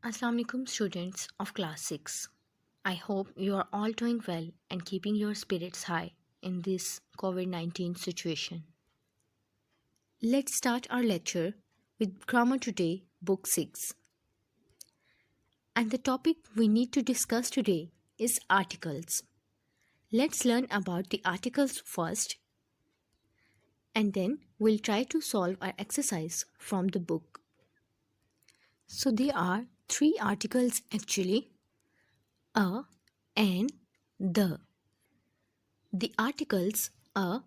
Assalamu alaikum students of class 6. I hope you are all doing well and keeping your spirits high in this COVID-19 situation. Let's start our lecture with Grammar Today, Book 6. And the topic we need to discuss today is articles. Let's learn about the articles first and then we'll try to solve our exercise from the book. So there are three articles actually: a, an, the. The articles a,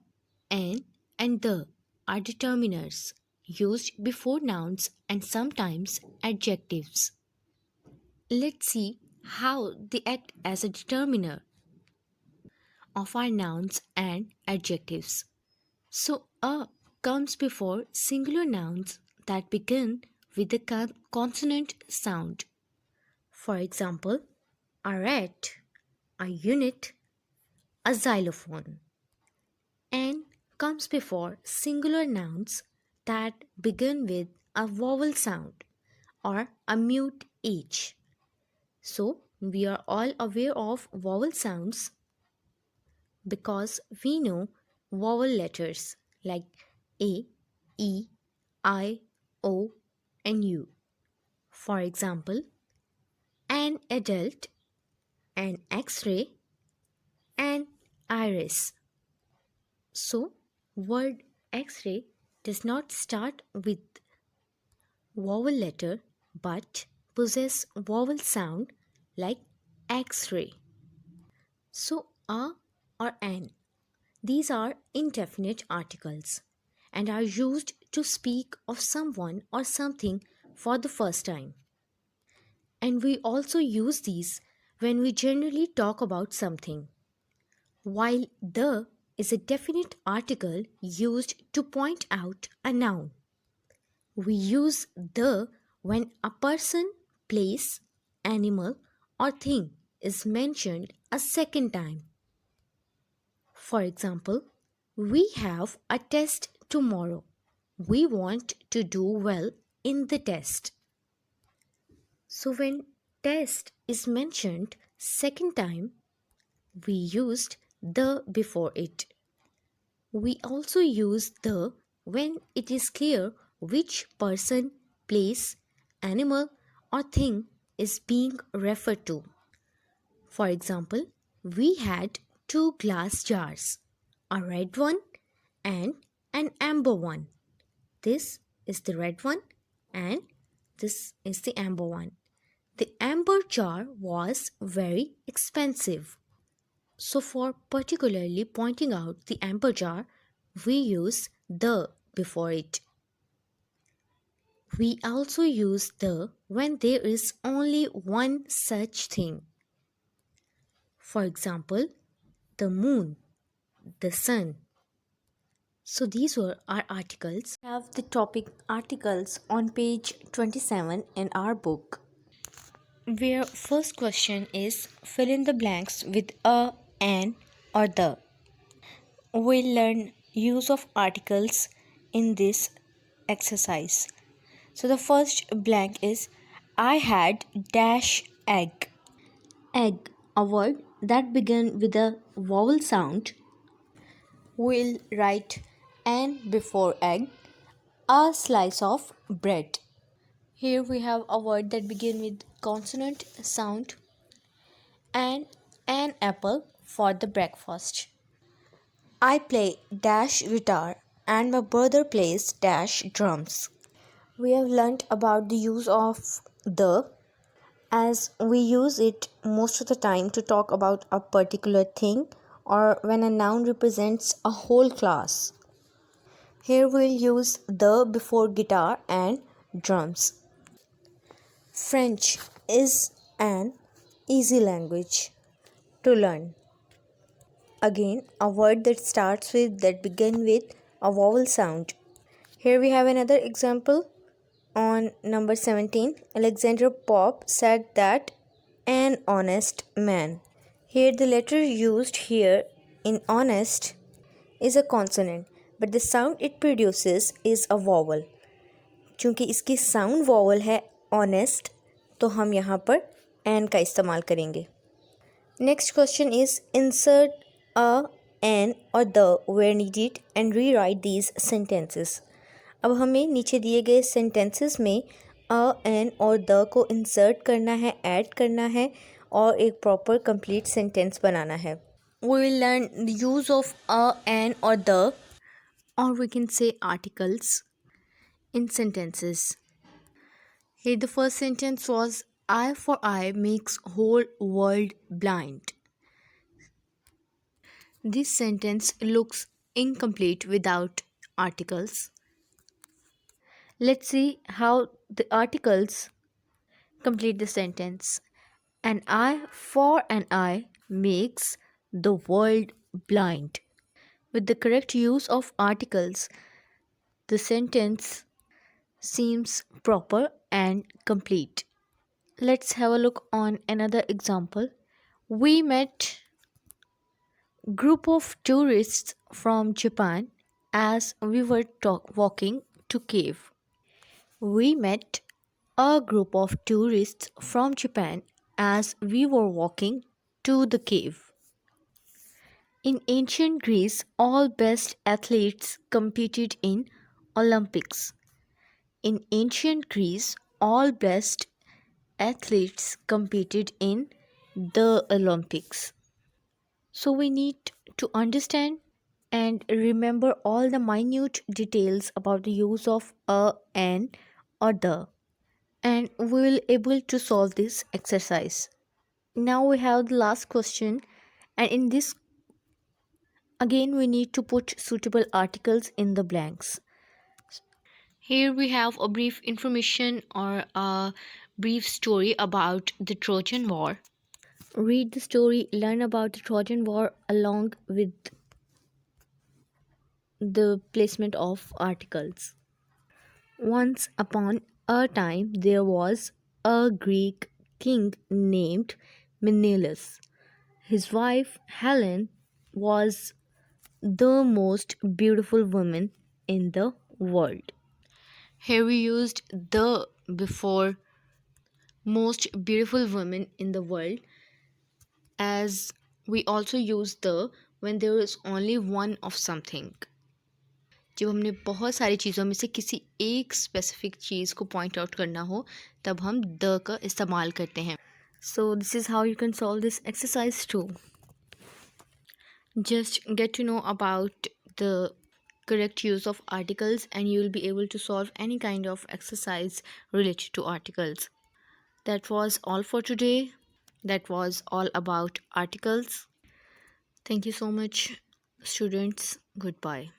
an, and the are determiners used before nouns and sometimes adjectives. Let's see how they act as a determiner of our nouns and adjectives. So, a comes before singular nouns that begin with the consonant sound. For example, a rat, a unit, a xylophone. An comes before singular nouns that begin with a vowel sound or a mute H. So, we are all aware of vowel sounds because we know vowel letters like A, E, I, O, and U. For example, an adult, an X-ray, an iris. So, word X-ray does not start with vowel letter but possess vowel sound like X-ray. So, a or an, these are indefinite articles and are used to speak of someone or something for the first time. And we also use these when we generally talk about something. While the is a definite article used to point out a noun. We use the when a person, place, animal, or thing is mentioned a second time. For example, we have a test tomorrow. We want to do well in the test. So when test is mentioned second time, we used the before it. We also use the when it is clear which person, place, animal, or thing is being referred to. For example, we had two glass jars, a red one and an amber one. This is the red one and this is the amber one. The amber jar was very expensive. So for particularly pointing out the amber jar, we use the before it. We also use the when there is only one such thing. For example, the moon, the sun. So these were our articles. We have the topic articles on page 27 in our book. Where first question is fill in the blanks with a, an, or the. We'll learn use of articles in this exercise. So the first blank is I had dash egg. Egg, a word that begins with a vowel sound. We'll write an before egg. A slice of bread. Here we have a word that begins with consonant sound. And an apple for the breakfast. I play dash guitar and my brother plays dash drums. We have learnt about the use of the as we use it most of the time to talk about a particular thing or when a noun represents a whole class. Here we'll use the before guitar and drums. French is an easy language to learn. Again, a word that begin with a vowel sound. Here we have another example. On number 17, Alexander Pope said that an honest man. Here the letter used here in honest is a consonant, but the sound it produces is a vowel. क्योंकि इसकी sound vowel है honest, तो हम यहाँ पर N का इस्तेमाल करेंगे। Next question is insert a, an और the where needed and rewrite these sentences. अब हमें नीचे दिए गए सेंटेंसेस में अ, एन और द को इंसर्ट करना है, ऐड करना है और एक प्रॉपर कंप्लीट सेंटेंस बनाना है। We will learn the use of a, an or the, or we can say articles in sentences. Here the first sentence was eye for eye makes whole world blind. This sentence looks incomplete without articles. Let's see how the articles complete the sentence. An eye for an eye makes the world blind. With the correct use of articles, the sentence seems proper and complete. Let's have a look on another example. We met group of tourists from Japan as we were walking to cave. We met a group of tourists from Japan as we were walking to the cave. In ancient Greece, all best athletes competed in Olympics. In ancient Greece, all best athletes competed in the Olympics. So we need to understand and remember all the minute details about the use of a, an, or the, and we will able to solve this exercise. Now we have the last question, and in this again we need to put suitable articles in the blanks. Here we have a brief information or a brief story about the Trojan War. Read the story, learn about the Trojan War along with the placement of articles. Once upon a time, there was a Greek king named Menelaus. His wife Helen was the most beautiful woman in the world. Here we used the before most beautiful woman in the world, as we also use the when there is only one of something. जब हमने बहुत सारी चीज़ों में से किसी एक specific चीज़ को पॉइंट आउट करना हो तब हम द का इस्तेमाल करते हैं. So this is how you can solve this exercise too. Just get to know about the correct use of articles and you will be able to solve any kind of exercise related to articles. That was all for today. That was all about articles. Thank you so much, students. Goodbye.